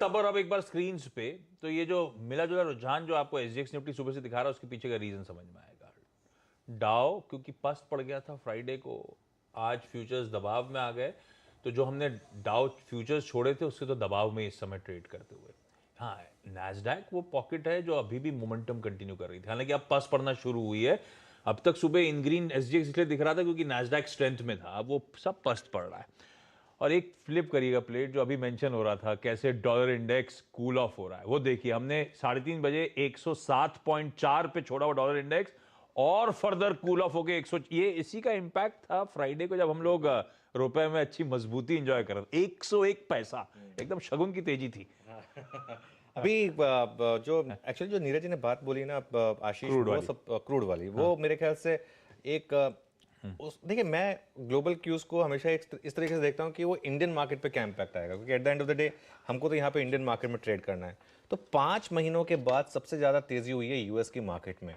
तब और अब एक बार स्क्रीन पे तो ये जो मिला जुला रुझान जो आपको एसजीएक्स निफ्टी सुबह से दिखा रहा है उसके पीछे का रीजन समझ में आएगा। डाउ क्योंकि पस्त पड़ गया था फ्राइडे को, आज फ्यूचर्स दबाव में आ गए, तो जो हमने डाउ फ्यूचर्स छोड़े थे उससे तो दबाव में इस समय ट्रेड करते हुए। हाँ, नैस्डैक वो पॉकेट है जो अभी भी मोमेंटम कंटिन्यू कर रही थी, हालांकि अब पस्त पड़ना शुरू हुई है। अब तक सुबह इन ग्रीन एसजीएक्स इसलिए दिख रहा था क्योंकि नैस्डैक स्ट्रेंथ में था, अब वो सब पस्त पड़ रहा है। और एक फ्लिप करिएगा प्लेट, जो अभी मेंशन हो रहा था कैसे डॉलर इंडेक्स कूल ऑफ हो रहा है, वो देखिए हमने 3:30 बजे 107.4 पे छोड़ा हुआ डॉलर इंडेक्स और फर्दर कूल ऑफ होके 100, ये इसी का इंपैक्ट था फ्राइडे को जब हम लोग रुपए में अच्छी मजबूती एंजॉय कर रहे थे। 101 पैसा, एकदम शगुन की तेजी थी। अभी जो एक्चुअली जो नीरज जी ने बात बोली ना आशीष, क्रूड वो वाली। सब क्रूड वाली, वो मेरे ख्याल से एक देखिए, मैं ग्लोबल क्यूज को हमेशा इस तरीके से देखता हूँ कि वो इंडियन मार्केट पे क्या इम्पैक्ट आएगा, क्योंकि at the end of the day हमको तो यहाँ पे इंडियन मार्केट में ट्रेड करना है। तो 5 महीनों के बाद सबसे ज़्यादा तेज़ी हुई है यूएस की मार्केट में।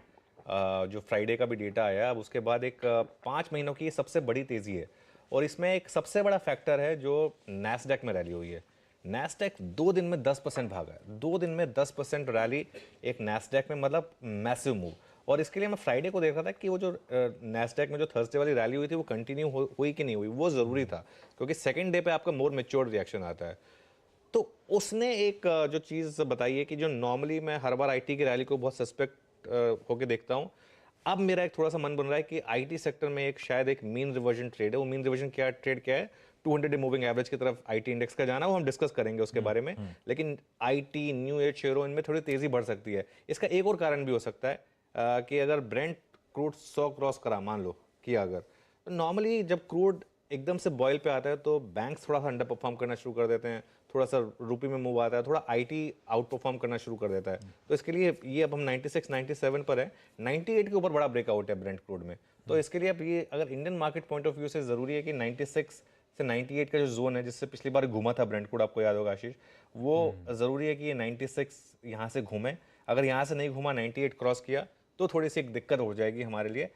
जो फ्राइडे का भी डेटा आया, अब उसके बाद एक 5 महीनों की सबसे बड़ी तेज़ी है। और इसमें एक सबसे बड़ा फैक्टर है जो नैस्डैक में रैली हुई है। नैस्डैक 2 दिन में 10% भागा है, 2 दिन में 10% रैली एक नैस्डैक में, मतलब मैसिव मूव। और इसके लिए मैं फ्राइडे को देख रहा था कि वो जो नैस्डैक में जो थर्सडे वाली रैली हुई थी वो कंटिन्यू हुई कि नहीं हुई, वो ज़रूरी था, क्योंकि सेकेंड डे पे आपका मोर मेच्योर्ड रिएक्शन आता है। तो उसने एक जो चीज़ बताई है कि जो नॉर्मली मैं हर बार आईटी की रैली को बहुत सस्पेक्ट होके देखता हूँ, अब मेरा एक थोड़ा सा मन बन रहा है कि आईटी सेक्टर में एक शायद एक मीन रिवर्जन ट्रेड है। वो मीन रिवर्जन ट्रेड क्या है? 200 डे मूविंग एवरेज की तरफ आईटी इंडेक्स का जाना, वो हम डिस्कस करेंगे उसके बारे में। लेकिन आईटी, न्यू एज शेयरों, इनमें थोड़ी तेजी बढ़ सकती है। इसका एक और कारण भी हो सकता है कि अगर ब्रेंट क्रूड 100 क्रॉस करा, मान लो कि अगर, तो नॉर्मली जब क्रूड एकदम से बॉयल पे आता है तो बैंक्स थोड़ा सा अंडर परफॉर्म करना शुरू कर देते हैं, थोड़ा सा रूपी में मूव आता है, थोड़ा आईटी आउट परफॉर्म करना शुरू कर देता है। तो इसके लिए ये अब हम 96 97 पर है, 98 के ऊपर बड़ा ब्रेकआउट है ब्रेंट क्रूड में। तो इसके लिए अब ये अगर Indian market point of view से ज़रूरी है कि 96 से 98 का जो जोन है जिससे पिछली बार घूमा था ब्रेंट क्रूड, आपको याद होगा आशीष, वो ज़रूरी है कि ये 96 यहाँ से घूमे। अगर यहाँ से नहीं घूमा, 98 क्रॉस किया, तो थोड़ी सी एक दिक्कत हो जाएगी हमारे लिए।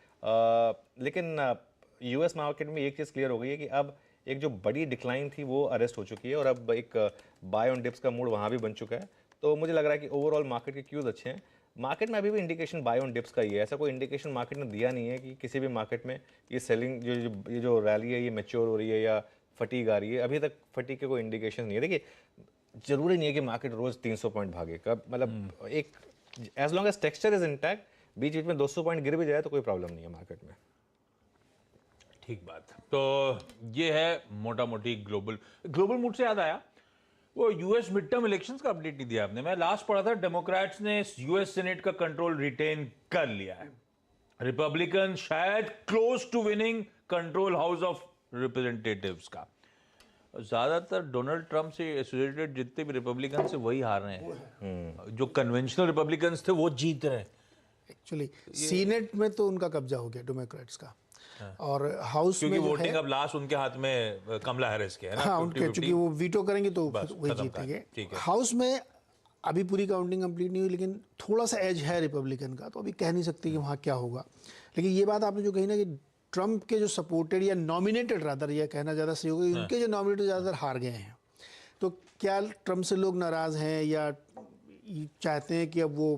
लेकिन यूएस मार्केट में एक चीज़ क्लियर हो गई है कि अब एक जो बड़ी डिक्लाइन थी वो अरेस्ट हो चुकी है, और अब एक बाय ऑन डिप्स का मूड वहाँ भी बन चुका है। तो मुझे लग रहा है कि ओवरऑल मार्केट के क्यूज अच्छे हैं। मार्केट में अभी भी इंडिकेशन बाय ऑन डिप्स का ही है, ऐसा कोई इंडिकेशन मार्केट ने दिया नहीं है कि किसी भी मार्केट में ये सेलिंग ये जो रैली है ये मैच्योर हो रही है या फटीग आ रही है। अभी तक फटीग के कोई इंडिकेशन नहीं है। देखिए, जरूरी नहीं है कि मार्केट रोज 300 पॉइंट भागे, कब मतलब एक as long as texture is intact, बीच बीच में 200 पॉइंट गिर भी जाए तो कोई प्रॉब्लम नहीं है मार्केट में। ठीक बात। तो ये है मोटा मोटी ग्लोबल मूड से याद आया, वो यूएस मिड टर्म इलेक्शंस का अपडेट नहीं दिया आपने। मैं लास्ट पढ़ा था डेमोक्रेट्स ने यूएस सेनेट का कंट्रोल रिटेन कर लिया है, रिपब्लिकन शायद close to winning control House of Representatives का। ज्यादातर डोनाल्ड ट्रंप से एसोसिएटेड जितने भी रिपब्लिकन से वही हार रहे हैं, जो कन्वेंशनल रिपब्लिकन थे वो जीत रहे हैं। एक्चुअली सीनेट में तो उनका कब्जा हो गया डेमोक्रेट्स का, और हाउस में क्योंकि जो वोटिंग है, अब लास्ट उनके हाथ में कमला हैरिस के है ना। हाँ, उनके चूंकि वो वीटो करेंगे तो बस, वही खत्म जीतेंगे। ठीक है। हाउस में अभी पूरी काउंटिंग कंप्लीट नहीं हुई, लेकिन थोड़ा सा एज है रिपब्लिकन का, तो अभी कह नहीं सकते कि वहाँ क्या होगा। लेकिन ये बात आपने जो कही ना कि ट्रंप के जो सपोर्टेड या नॉमिनेटेड, रादर यह कहना ज़्यादा सही होगा, उनके जो नॉमिनेटेड ज़्यादातर हार गए हैं। तो क्या ट्रंप से लोग नाराज़ हैं या चाहते हैं कि अब वो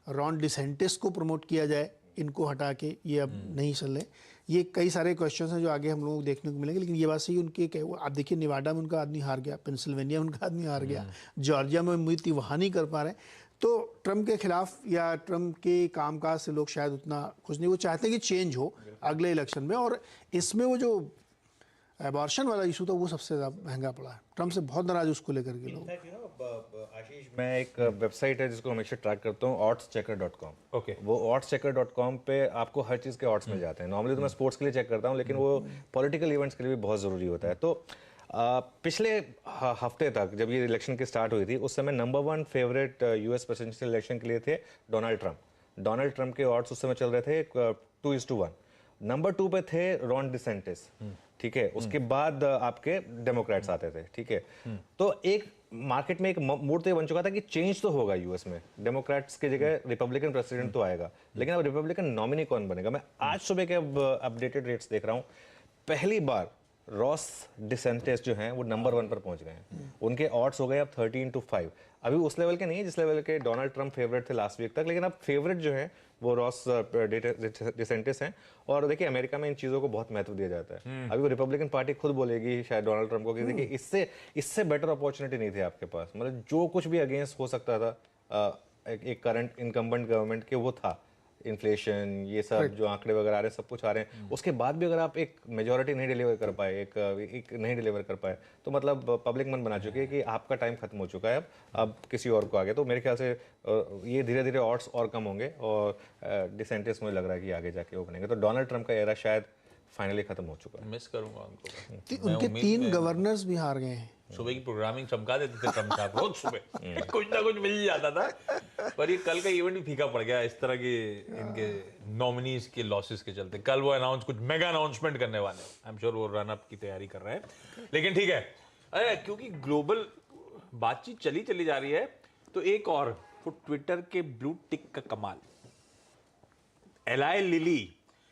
रॉन डिसेंटिस को प्रमोट किया जाए, इनको हटा के ये अब नहीं चल रहे? ये कई सारे क्वेश्चंस हैं जो आगे हम लोगों को देखने को मिलेंगे। लेकिन ये बात सही उनके क्या, वो आप देखिए निवाडा में उनका आदमी हार गया, पेंसिल्वेनिया में उनका आदमी हार गया, जॉर्जिया में उम्मीद थी वहाँ नहीं कर पा रहे। तो ट्रंप के खिलाफ या ट्रंप के कामकाज से लोग शायद उतना खुश नहीं, वो चाहते हैं कि चेंज हो अगले इलेक्शन में। और इसमें वो जो एबॉर्शन वाला इशू था वो सबसे ज़्यादा महंगा पड़ा है। ट्रंप से बहुत नाराज उसको लेकर के लोग। आशीष, मैं एक वेबसाइट है जिसको हमेशा ट्रैक करता हूँ, oddschecker.com। ओके। वो oddschecker.com पे आपको हर चीज़ के ऑड्स मिल जाते हैं। नॉर्मली तो मैं स्पोर्ट्स के लिए चेक करता हूँ, लेकिन वो पॉलिटिकल इवेंट्स के लिए भी बहुत ज़रूरी होता है। तो पिछले हफ्ते तक जब ये इलेक्शन की स्टार्ट हुई थी, उस समय number 1 favourite US presidential election के लिए थे डोनाल्ड ट्रंप। डोनाल्ड ट्रंप के ऑड्स उस समय चल रहे थे 2:1। नंबर 2 पे थे रॉन डिसेंटिस, ठीक है। उसके बाद आपके डेमोक्रेट्स आते थे, ठीक है। तो एक मार्केट में एक मूड तो ये बन चुका था कि चेंज तो होगा यूएस में, डेमोक्रेट्स की जगह रिपब्लिकन प्रेसिडेंट तो आएगा, लेकिन अब रिपब्लिकन नॉमिनी कौन बनेगा? मैं आज सुबह के अब अपडेटेड रेट्स देख रहा हूँ, पहली बार रॉस डिसेंटिस जो हैं वो नंबर 1 पर पहुंच गए हैं। उनके ऑड्स हो गए अब 13-5। अभी उस लेवल के नहीं है जिस लेवल के डोनाल्ड ट्रंप फेवरेट थे लास्ट वीक तक, लेकिन अब फेवरेट जो है वो रॉस डिसेंटिस हैं। और देखिए अमेरिका में इन चीज़ों को बहुत महत्व दिया जाता है। अभी वो रिपब्लिकन पार्टी खुद बोलेगी शायद डोनाल्ड ट्रंप को कि देखिए इससे बेटर अपॉर्चुनिटी नहीं थी आपके पास, मतलब जो कुछ भी अगेंस्ट हो सकता था एक करंट इनकम्बेंट गवर्नमेंट के वो था। इन्फ्लेशन ये सब जो आंकड़े वगैरह आ रहे हैं सब कुछ आ रहे हैं, उसके बाद भी अगर आप एक मेजोरिटी नहीं डिलीवर कर पाए, एक नहीं डिलीवर कर पाए, तो मतलब पब्लिक मन बना चुकी है कि आपका टाइम खत्म हो चुका है, अब किसी और को आगे। तो मेरे ख्याल से ये धीरे धीरे ऑड्स और कम होंगे और डिसेंटिस मुझे लग रहा है कि आगे जाके वो बनेंगे। तो डोनाल्ड ट्रंप का एरा शायद फाइनली खत्म हो चुका है। मिस करूंगा उनको। उनके 3 गवर्नर्स भी हार गए हैं। सुबह की प्रोग्रामिंग चमका देते थे ट्रम्प साहब रोज सुबह कुछ ना कुछ मिल ही जाता था, पर ये कल का इवेंट भी फीका पड़ गया इस तरह के इनके नॉमिनीज के लॉसेस के चलते। कल वो अनाउंस कुछ मेगा अनाउंसमेंट करने वाले हैं, आई एम श्योर वो रन अप की तैयारी कर रहे हैं, लेकिन ठीक है। अरे क्योंकि ग्लोबल बातचीत चली जा रही है, तो एक और ट्विटर के ब्लू टिक का कमाल, एलाई लिली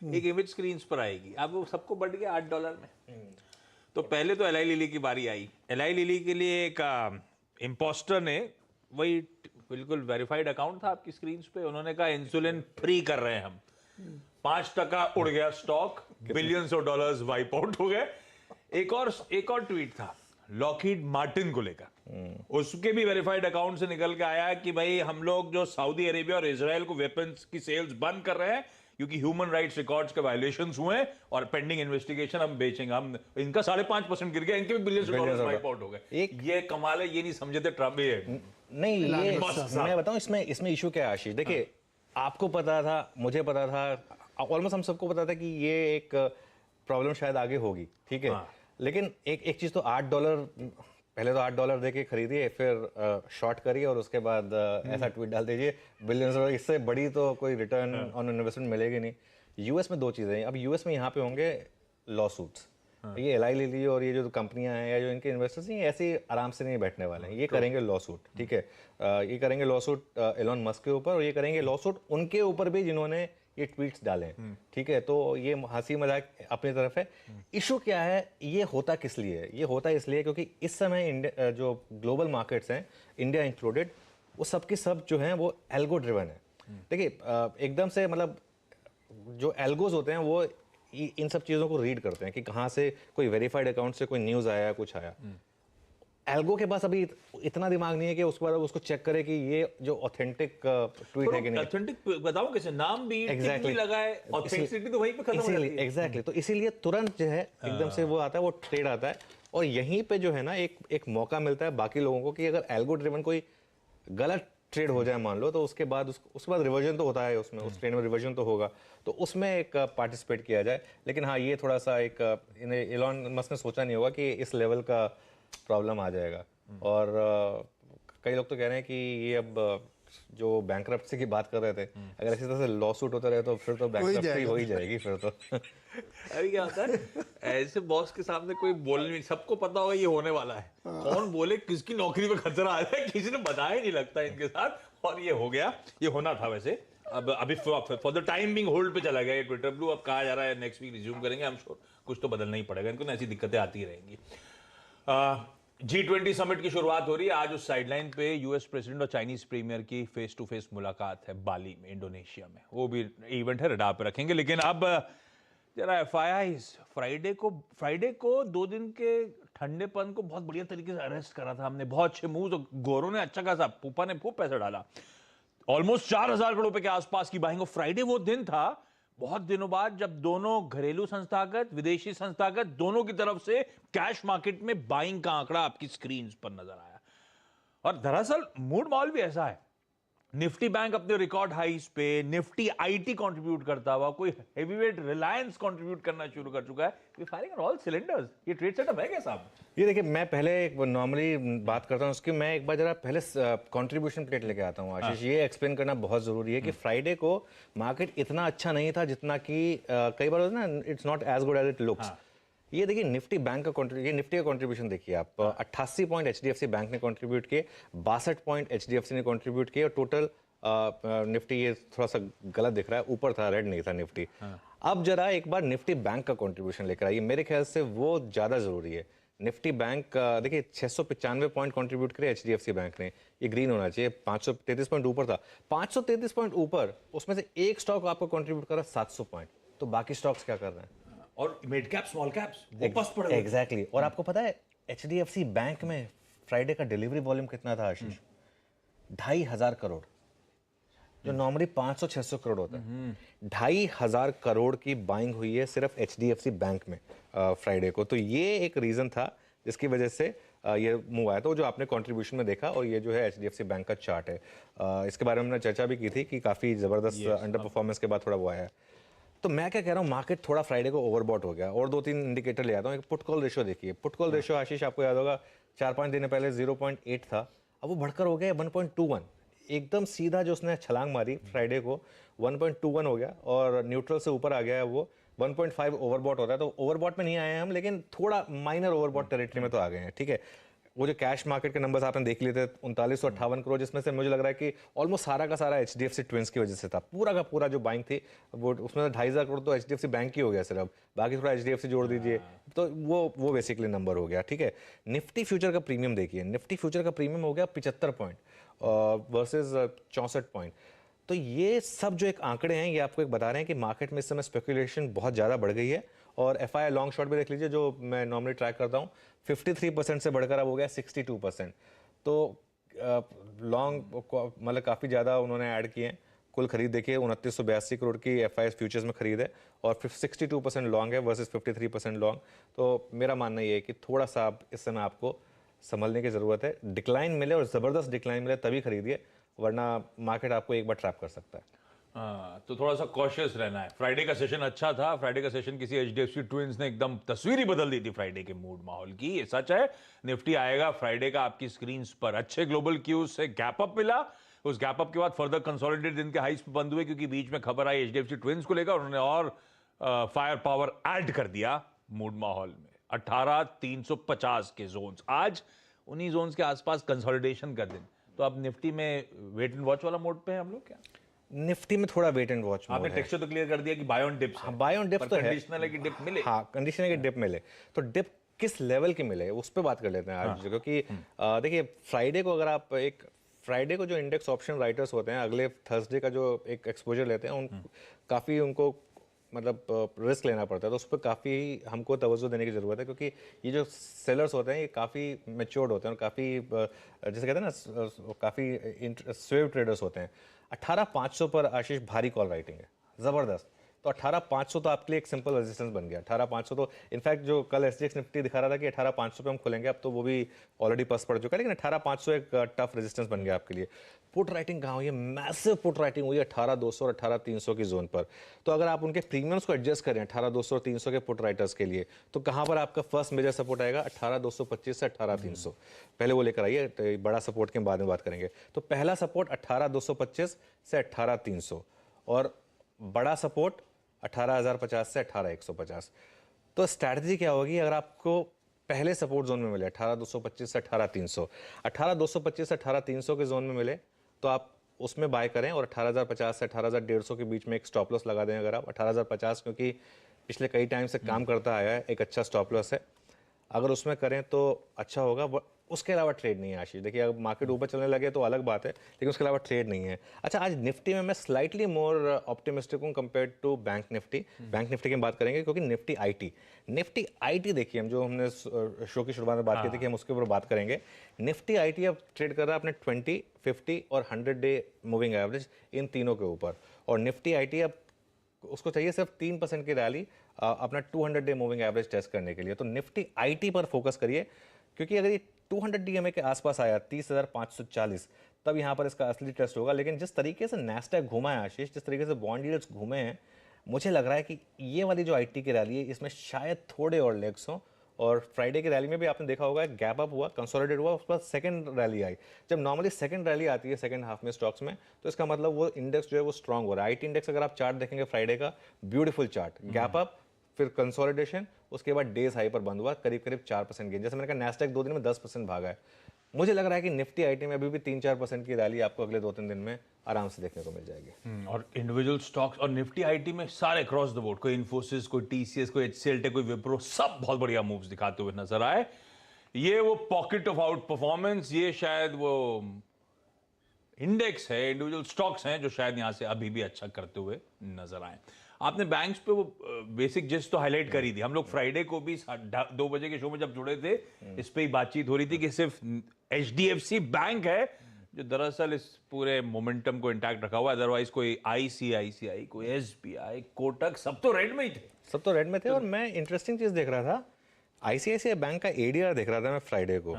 एक इमेज स्क्रीन पर आएगी। अब वो सबको बढ़ गया $8 में। तो पहले तो एलाई लिली की बारी आई। एलाई लिली के लिए एक इम्पोस्टर ने, वही बिल्कुल वेरीफाइड अकाउंट था आपकी स्क्रीन पे, उन्होंने कहा इंसुलिन फ्री कर रहे हैं हम। 5% उड़ गया stock, billions of dollars wipe out हो गए। एक और ट्वीट था लॉकहीड मार्टिन को लेकर, उसके भी वेरीफाइड अकाउंट से निकल के आया कि भाई हम लोग जो सऊदी अरेबिया और इजराइल को वेपन्स की सेल्स बंद कर रहे हैं क्योंकि ह्यूमन राइट्स रिकॉर्ड्स के वायलेशंस हुए हैं और पेंडिंग इन्वेस्टिगेशन हम बेचेंगे। हम इनका 5.5% गिर गया, इनके भी बिलियंस डॉलर्स वाइप आउट हो गए। ये कमाल है, ये नहीं समझे थे ट्रम्प। ये नहीं, ये मैं बताऊं इसमें इशू क्या है आशीष। देखिए आपको पता था, मुझे पता था, ऑलमोस्ट हम सबको पता था कि ये एक प्रॉब्लम शायद आगे होगी, ठीक है। लेकिन एक चीज तो $8 पहले तो $8 देके खरीदिए, फिर शॉर्ट करिए और उसके बाद ऐसा ट्वीट डाल दीजिए बिलियंस डॉलर। इससे बड़ी तो कोई रिटर्न ऑन इन्वेस्टमेंट मिलेगी नहीं। यूएस में 2 चीज़ें हैं। अब यूएस में यहाँ पे होंगे लॉ सूट्स। ये एलाई लिली और ये जो कंपनियां हैं या जो इनके इन्वेस्टर्स हैं, ऐसे ऐसे आराम से नहीं बैठने वाले हैं। ये करेंगे लॉ सूट, ठीक है। ये करेंगे लॉ सूट एलोन मस्क के ऊपर, और ये करेंगे लॉ सूट उनके ऊपर भी जिन्होंने ये ट्वीट्स डाले, ठीक है। तो ये हंसी मजाक अपनी तरफ है। इशू क्या है, ये होता किस लिए है? ये होता इसलिए क्योंकि इस समय इंडिया जो ग्लोबल मार्केट्स हैं, इंडिया इंक्लूडेड, वो सब के सब जो हैं वो एल्गो ड्रिवन है। देखिए एकदम से मतलब जो एल्गोज होते हैं वो इन सब चीज़ों को रीड करते हैं कि कहाँ से कोई वेरीफाइड अकाउंट से कोई न्यूज़ आया, कुछ आया। एल्गो के पास अभी इतना दिमाग नहीं है कि उसके बाद उसको चेक करे कि ये जो ऑथेंटिक ट्वीट है कि नहीं। ऑथेंटिक बताओ कैसे, नाम भी Exactly. लगाए, ऑथेंटिसिटी तो वहीं पे खत्म हो जाती है। एग्जैक्टली। तो इसीलिए तुरंत जो है एकदम से वो आता है, वो ट्रेड आता है, और यहीं पे जो है ना एक मौका मिलता है बाकी लोगों को कि अगर एल्गो ड्रिवन कोई गलत ट्रेड हो जाए मान लो, तो उसके बाद रिवर्जन तो होता है उसमें, उस ट्रेड में रिवर्जन तो होगा, तो उसमें एक पार्टिसिपेट किया जाए। लेकिन हाँ, ये थोड़ा सा एक एलोन मस्क ने सोचा नहीं होगा कि इस लेवल का प्रॉब्लम आ जाएगा। और कई लोग तो कह रहे हैं कि ये अब जो बैंकरप्सी की बात कर रहे थे, अगर इसी तरह से लॉ सूट होता रहे तो फिर तो बैंकरप्सी हो ही जाएगी फिर तो। अरे क्या होता है, ऐसे बॉस के सामने कोई बोलने नहीं, सबको पता होगा ये होने वाला है, कौन बोले किसकी नौकरी पे खतरा आ जाए, किसी ने बताया ही नहीं लगता इनके साथ, और ये हो गया। ये होना था वैसे। अब अभी for the time being hold पे चला गया ये ट्विटर ब्लू। अब कहा जा रहा है नेक्स्ट वीक रिज्यूम करेंगे, आई एम श्योर कुछ तो बदलना ही पड़ेगा इनको, ऐसी दिक्कतें आती रहेंगी। G20 समिट की शुरुआत हो रही है आज। उस साइडलाइन पे यूएस प्रेसिडेंट और चाइनीज प्रीमियर की फेस टू फेस मुलाकात है बाली में, इंडोनेशिया में। वो भी इवेंट है, रडार पे रखेंगे। लेकिन अब जरा FII, फ्राइडे को 2 दिन के ठंडेपन को बहुत बढ़िया तरीके से अरेस्ट करा था हमने। बहुत अच्छे मूव, तो गोरों ने अच्छा खासा, पूपा ने खूब पैसा डाला, ऑलमोस्ट 4,000 करोड़ रुपए के आसपास की बाइंग। फ्राइडे वो दिन था बहुत दिनों बाद जब दोनों घरेलू संस्थागत, विदेशी संस्थागत, दोनों की तरफ से कैश मार्केट में बाइंग का आंकड़ा आपकी स्क्रीन पर नजर आया। और दरअसल मूड माहौल भी ऐसा है। निफ्टी बैंक अपने रिकॉर्ड हाइस पे, निफ्टी आईटी कंट्रीब्यूट करता हुआ, कोई हेवीवेट रिलायंस कंट्रीब्यूट करना शुरू कर चुका है। We firing on all cylinders. ये ट्रेड सेटअप है क्या साहब? ये देखिए, मैं पहले नॉर्मली बात करता हूँ उसकी, मैं एक बार जरा पहले कंट्रीब्यूशन प्लेट लेके आता हूँ आशीष। ये एक्सप्लेन करना बहुत जरूरी है कि फ्राइडे को मार्केट इतना अच्छा नहीं था जितना कि कई बार होता है ना, it's not as good as it looks. ये देखिए निफ्टी बैंक का निफ्टी का कंट्रीब्यूशन देखिए आप, 88 पॉइंट एचडीएफसी बैंक ने कंट्रीब्यूट किए, 62 पॉइंट एचडीएफसी ने कंट्रीब्यूट किए, और टोटल निफ्टी, ये थोड़ा सा गलत दिख रहा है, ऊपर था, रेड नहीं था निफ्टी, अब जरा एक बार निफ्टी बैंक का कंट्रीब्यूशन लेकर आइए, मेरे ख्याल से वो ज़्यादा ज़रूरी है। निफ्टी बैंक देखिए 695 पॉइंट कंट्रीब्यूट करे एचडीएफसी बैंक ने, ये ग्रीन होना चाहिए। 533 पॉइंट ऊपर था, 533 पॉइंट ऊपर, उसमें से एक स्टॉक आपको कंट्रीब्यूट कर रहा है 700 पॉइंट, तो बाकी स्टॉक्स क्या कर रहे हैं? और मिड कैप स्मॉल कैप्स वो पस्त पड़ गए। एग्जैक्टली। और आपको पता है एचडीएफसी बैंक में फ्राइडे का डिलीवरी वॉल्यूम कितना था आशीष? 2,500 करोड़, जो नॉर्मली 500-600 करोड़ होता है। 2,500 करोड़ की बाइंग हुई है सिर्फ एचडीएफसी बैंक में फ्राइडे को। तो ये एक रीजन था जिसकी वजह से ये मूव आया था, जो आपने कंट्रीब्यूशन में देखा। और ये जो है एचडीएफसी बैंक का चार्ट है, इसके बारे में हमने चर्चा भी की थी कि काफ़ी ज़बरदस्त अंडर परफॉर्मेंस के बाद थोड़ा वो आया है। तो मैं क्या कह रहा हूँ, मार्केट थोड़ा फ्राइडे को ओवरबॉट हो गया। और 2-3 इंडिकेटर ले आता हूँ। एक पुट कॉल रेशियो देखिए, पुट कॉल रेशियो आशीष आपको याद होगा 4-5 दिन पहले 0.8 था, अब वो बढ़कर हो गया 1.21। एकदम सीधा जो उसने छलांग मारी फ्राइडे को, 1.21 हो गया और न्यूट्रल से ऊपर आ गया है वो। 1.5 ओवरबॉट होता है, तो ओवरबॉट में नहीं आए हैं हम, लेकिन थोड़ा माइनर ओवरबॉट टेरिटरी में तो आ गए हैं, ठीक है। वो जो कैश मार्केट के नंबर्स आपने देख लिए थे 3958 करोड़, जिसमें से मुझे लग रहा है कि ऑलमोस्ट सारा का सारा एचडीएफसी ट्विंस की वजह से था। पूरा का पूरा जो बाइंग थी वो, उसमें 2,500 करोड़ तो एचडीएफसी बैंक की हो गया सिर्फ, बाकी थोड़ा एचडीएफसी जोड़ दीजिए तो वो बेसिकली नंबर हो गया, ठीक है। निफ्टी फ्यूचर का प्रीमियम देखिए, निफ्टी फ्यूचर का प्रीमियम हो गया 75 पॉइंट वर्सेज 64 पॉइंट। तो ये सब जो एक आंकड़े हैं, ये आपको एक बता रहे हैं कि मार्केट में इस समय स्पेकुलेशन बहुत ज़्यादा बढ़ गई है। और एफआई लॉन्ग शॉट भी देख लीजिए, जो मैं नॉर्मली ट्रैक करता हूँ, 53% से बढ़कर अब हो गया 62%। तो लॉन्ग मतलब काफ़ी ज़्यादा उन्होंने ऐड किए हैं। कुल खरीद देखिए 2982 करोड़ की एफआई फ्यूचर्स में खरीद है और 62% लॉन्ग है वर्सेस 53% लॉन्ग। तो मेरा मानना ये है कि थोड़ा सा आप इस समय आपको संभलने की ज़रूरत है। डिक्लाइन मिले और ज़बरदस्त डिक्लाइन मिले तभी खरीदिए, वरना मार्केट आपको एक बार ट्रैप कर सकता है। तो थोड़ा सा कॉशियस रहना है। फ्राइडे का सेशन अच्छा था। फ्राइडे का सेशन किसी एचडीएफसी ट्विंस ने एकदम तस्वीर ही बदल दी थी फ्राइडे के मूड माहौल की, ये सच है। निफ्टी आएगा फ्राइडे का आपकी स्क्रीन पर, अच्छे ग्लोबल क्यूज से गैप अप मिला। उस गैप अप के बाद फर्दर कंसोलिडेट दिन के हाइस पे बंद हुए, क्योंकि बीच में खबर आई एचडीएफसी ट्विंस को लेकर, उन्होंने और फायर पावर ऐड कर दिया मूड माहौल में। 18,350 के जोन्स, आज उन्हीं जोन्स के आसपास कंसोलिडेशन का दिन। तो अब निफ्टी में वेट एंड वॉच वाला मोड पे है हम लोग क्या? निफ्टी में थोड़ा वेट एंड वॉच आपने टेक्सचर तो क्लियर कर दिया कि बाय ऑन डिप्स है। हाँ, बाय ऑन डिप्स तो है, कंडीशनल है कि डिप मिले। हाँ, कंडीशनल है कि डिप मिले। तो डिप किस लेवल की मिले उस पर बात कर लेते हैं आज, क्योंकि देखिए फ्राइडे को, अगर आप एक फ्राइडे को जो इंडेक्स ऑप्शन राइटर्स होते हैं, अगले थर्सडे का जो एक एक्सपोजर लेते हैं, काफ़ी उनको मतलब रिस्क लेना पड़ता है। तो उस पर काफ़ी हमको तवज्जो देने की ज़रूरत है, क्योंकि ये जो सेलर्स होते हैं ये काफ़ी मैच्योर्ड होते हैं और काफ़ी जैसे कहते हैं ना, काफ़ी स्वेव ट्रेडर्स होते हैं। 18,500 पर आशीष भारी कॉल राइटिंग है, ज़बरदस्त। तो 18,500 तो आपके लिए एक सिंपल रेजिस्टेंस बन गया। 18,500 तो इनफैक्ट जो कल एसजीएक्स निफ्टी दिखा रहा था कि 18,500 पे हम खुलेंगे, अब तो वो भी ऑलरेडी पस पड़ चुका है, लेकिन 18,500 एक टफ रेजिस्टेंस बन गया आपके लिए। पुट राइटिंग कहाँ हुई है? मैसिव पुट राइटिंग हुई है 18,200 और 18,300 की जोन पर। तो अगर आप उनके प्रीमियम्स को एडजस्ट करें 18,200 और 300 के पुट राइटर्स के लिए, तो कहाँ पर आपका फर्स्ट मेजर सपोर्ट आएगा? 18,225 से 18,300। पहले वो लेकर आइए, तो बड़ा सपोर्ट के बाद में बात करेंगे। तो पहला सपोर्ट 18,225 से 18,300 और बड़ा सपोर्ट 18,050 से 18,150। तो स्ट्रैटेजी क्या होगी? अगर आपको पहले सपोर्ट जोन में मिले 18,225 से 18,300, 18,225 से 18,300 के जोन में मिले तो आप उसमें बाय करें, और 18,050 से 18,150 के बीच में एक स्टॉप लॉस लगा दें। अगर आप 18,050, क्योंकि पिछले कई टाइम से काम करता आया है, एक अच्छा स्टॉप लॉस है, अगर उसमें करें तो अच्छा होगा। उसके अलावा ट्रेड नहीं है आशीष। देखिए अगर मार्केट ऊपर चलने लगे तो अलग बात है, लेकिन उसके अलावा ट्रेड नहीं है। अच्छा, आज निफ्टी में मैं स्लाइटली मोर ऑप्टिमिस्टिक हूँ compared to bank Nifty. Bank Nifty की बात करेंगे, क्योंकि निफ्टी आईटी देखिए, हम जो हमने शो की शुरुआत में बात की थी कि हम उसके ऊपर बात करेंगे। निफ्टी आईटी अब ट्रेड कर रहा है अपने 20, 50 और 100 डे मूविंग एवरेज, इन तीनों के ऊपर। और निफ्टी आईटी अब उसको चाहिए सिर्फ 3% की रैली अपना 200 डे मूविंग एवरेज टेस्ट करने के लिए। तो निफ्टी आईटी पर फोकस करिए, क्योंकि अगर ये 200 डीएमए के आसपास आया 30,540, तब यहाँ पर इसका असली टेस्ट होगा। लेकिन जिस तरीके से नैस्डैक घूमा है आशीष, जिस तरीके से बॉन्ड यील्ड्स घूमे हैं, मुझे लग रहा है कि ये वाली जो आईटी की रैली है इसमें शायद थोड़े और लेग्स हों। और फ्राइडे की रैली में भी आपने देखा होगा, गैप अप हुआ, कंसोलिडेट हुआ, उसके बाद सेकंड रैली आई। जब नॉर्मली सेकंड रैली आती है सेकंड हाफ में स्टॉक्स में, तो इसका मतलब वो इंडेक्स जो है वो स्ट्रांग हो रहा है। आईटी इंडेक्स अगर आप चार्ट देखेंगे फ्राइडे का, ब्यूटीफुल चार्ट, गैप अप, फिर कंसोलिडेशन, उसके बाद डेज हाई पर बंद हुआ, करीब करीब 4% गेन। जैसे मैंने कहा नैस्डैक 2 दिन में 10% भागा है, मुझे लग रहा है कि निफ्टी आईटी में अभी भी 3-4% की रैली आपको अगले 2-3 दिन में आराम से देखने को मिल जाएगी। और इंडिविजुअल स्टॉक्स और निफ्टी आईटी में सारे क्रॉस द बोर्ड, कोई इन्फोसिस, कोई टीसीएस, कोई एचसीएल टेक, कोई विप्रो, सब बहुत बढ़िया मूव्स दिखाते हुए नजर आए। ये वो पॉकेट ऑफ आउट परफॉर्मेंस, ये शायद वो इंडेक्स है, इंडिविजुअल स्टॉक्स हैं जो शायद यहां से अभी भी अच्छा करते हुए नजर आए। आपने बैंक्स पे वो बेसिक जिस्ट तो हाईलाइट करी थी। हम लोग फ्राइडे को भी 2 बजे के शो में जब जुड़े थे, इस पे ही बातचीत हो रही थी कि सिर्फ एचडीएफसी बैंक है जो दरअसल इस पूरे मोमेंटम को इंटैक्ट रखा हुआ है। अदरवाइज कोई आईसीआईसीआई, कोई एसबीआई, कोटक, सब तो रेड में ही थे। सब तो रेड में थे। और मैं इंटरेस्टिंग चीज देख रहा था, आईसीआईसीआई बैंक का एडीआर देख रहा था मैं फ्राइडे को।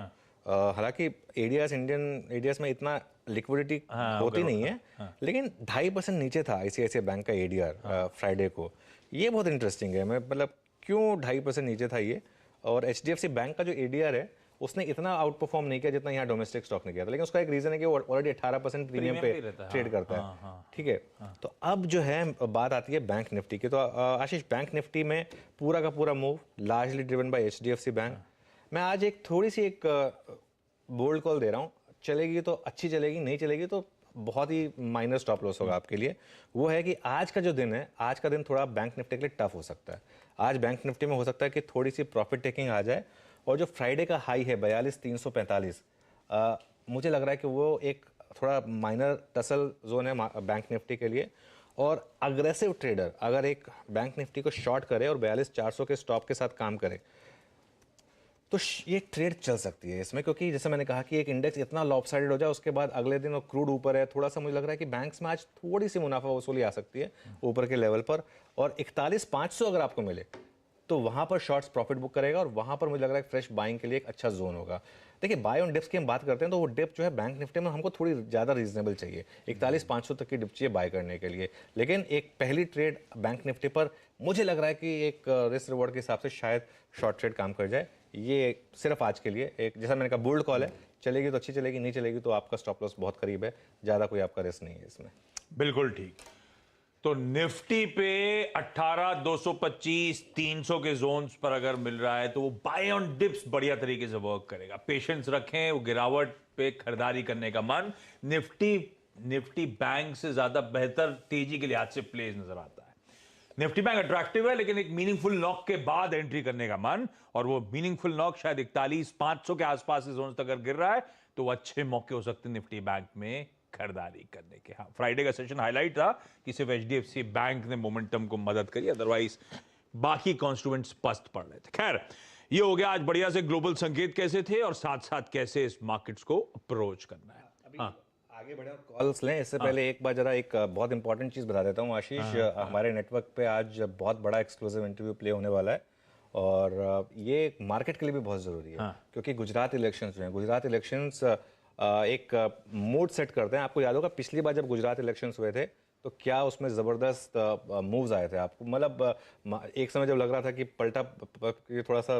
हालांकि एडीआर इंडियन एडीआर में इतना लिक्विडिटी होती नहीं है, लेकिन 2.5% नीचे था आईसीआईसीआई बैंक का एडीआर फ्राइडे को। ये बहुत इंटरेस्टिंग है। मैं मतलब क्यों 2.5% नीचे था ये। और एचडीएफसी बैंक का जो एडीआर है उसने इतना आउट परफॉर्म नहीं किया जितना यहाँ डोमेस्टिक स्टॉक ने किया था, लेकिन उसका एक रीजन है कि वो ऑलरेडी 18% प्रीमियम पे ट्रेड करता है। ठीक है, तो अब जो है बात आती है बैंक निफ्टी की। तो आशीष, बैंक निफ्टी में पूरा का पूरा move largely driven by HDFC bank. मैं आज एक थोड़ी सी एक बोल्ड कॉल दे रहा हूँ, चलेगी तो अच्छी चलेगी, नहीं चलेगी तो बहुत ही माइनर स्टॉप लॉस होगा आपके लिए। वो है कि आज का जो दिन है, आज का दिन थोड़ा बैंक निफ्टी के लिए टफ हो सकता है। आज बैंक निफ्टी में हो सकता है कि थोड़ी सी प्रॉफिट टेकिंग आ जाए। और जो फ्राइडे का हाई है 42,345, मुझे लग रहा है कि वो एक थोड़ा माइनर टसल जोन है बैंक निफ्टी के लिए। और अग्रेसिव ट्रेडर अगर एक बैंक निफ्टी को शॉर्ट करे और 42,400 के स्टॉप के साथ काम करे तो ये ट्रेड चल सकती है इसमें, क्योंकि जैसे मैंने कहा कि एक इंडेक्स इतना लॉपसाइडेड हो जाए उसके बाद अगले दिन वो क्रूड ऊपर है, थोड़ा सा मुझे लग रहा है कि बैंक्स में आज थोड़ी सी मुनाफा वसूली आ सकती है ऊपर के लेवल पर। और 41,500 अगर आपको मिले तो वहां पर शॉर्ट्स प्रॉफिट बुक करेगा और वहां पर मुझे लग रहा है फ्रेश बाइंग के लिए एक अच्छा जोन होगा। देखिए, बाय ऑन डिप्स की हम बात करते हैं तो वो डिप जो है बैंक निफ्टी में हमको थोड़ी ज़्यादा रीजनेबल चाहिए, 41,500 तक की डिप चाहिए बाय करने के लिए। लेकिन एक पहली ट्रेड बैंक निफ्टी पर मुझे लग रहा है कि एक रिस्क रिवॉर्ड के हिसाब से शायद शॉर्ट ट्रेड काम कर जाए। ये सिर्फ आज के लिए एक, जैसा मैंने कहा, बोल्ड कॉल है। चलेगी तो अच्छी चलेगी, नहीं चलेगी तो आपका स्टॉप लॉस बहुत करीब है, ज़्यादा कोई आपका रिस्क नहीं है इसमें। बिल्कुल ठीक। तो निफ्टी पे 18,225, 300 के जोन्स पर अगर मिल रहा है तो वो बाय ऑन डिप्स बढ़िया तरीके से वर्क करेगा। पेशेंस रखें, वो गिरावट पे खरीदारी करने का मन। निफ्टी बैंक से ज्यादा बेहतर तेजी के लिहाज से प्लेस नजर आता है। निफ्टी बैंक अट्रैक्टिव है, लेकिन एक मीनिंगफुल नॉक के बाद एंट्री करने का मन, और वो मीनिंगफुल नॉक शायद 41,500 के आसपास से जोन तक अगर गिर रहा है तो वो अच्छे मौके हो सकते हैं निफ्टी बैंक में खरीदारी करने के। हाँ, फ्राइडे का सेशन हाईलाइट था कि सिर्फ एचडीएफसी बैंक ने मोमेंटम को मदद करी, अदरवाइज बाकी कॉन्स्टिट्यूएंट्स पस्त पड़ रहे थे। खैर, ये हो गया आज बढ़िया से ग्लोबल संकेत कैसे थे और साथ साथ कैसे इस मार्केट्स को अप्रोच करना है। हाँ, आगे बढ़े और कॉल्स लें इससे पहले एक बार जरा एक बहुत इंपॉर्टेंट चीज़ बता देता हूँ आशीष। हमारे नेटवर्क पे आज बहुत बड़ा एक्सक्लूसिव इंटरव्यू प्ले होने वाला है और ये मार्केट के लिए भी बहुत ज़रूरी है। क्योंकि गुजरात इलेक्शंस जो हैं, गुजरात इलेक्शंस एक मूड सेट करते हैं। आपको याद होगा पिछली बार जब गुजरात इलेक्शंस हुए थे तो क्या उसमें ज़बरदस्त मूव्स आए थे आपको। मतलब एक समय जब लग रहा था कि थोड़ा सा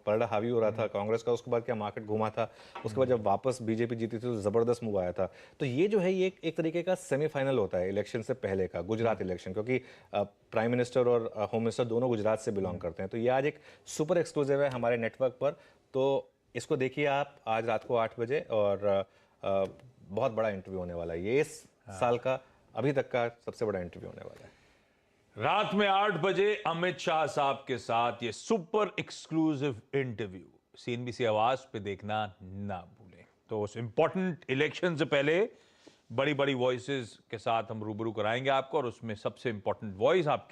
पलटा हावी हो रहा था कांग्रेस का, उसके बाद क्या मार्केट घूमा था। उसके बाद जब वापस बीजेपी जीती थी तो ज़बरदस्त मूव आया था। तो ये जो है ये एक तरीके का सेमीफाइनल होता है इलेक्शन से पहले का, गुजरात इलेक्शन, क्योंकि प्राइम मिनिस्टर और होम मिनिस्टर दोनों गुजरात से बिलोंग करते हैं। तो ये आज एक सुपर एक्सक्लूसिव है हमारे नेटवर्क पर, तो इसको देखिए आप आज रात को 8 बजे। और बहुत बड़ा इंटरव्यू होने वाला है ये, इस साल का अभी तक का सबसे बड़ा इंटरव्यू होने वाला है। रात में 8 बजे अमित शाह साहब के साथ ये सुपर एक्सक्लूसिव इंटरव्यू सीएनबीसी आवाज पे देखना ना भूलें। तो उस इंपॉर्टेंट इलेक्शन से पहले बड़ी बड़ी वॉइसेस के साथ हम रूबरू कराएंगे आपको, और उसमें सबसे इंपॉर्टेंट वॉइस आपकी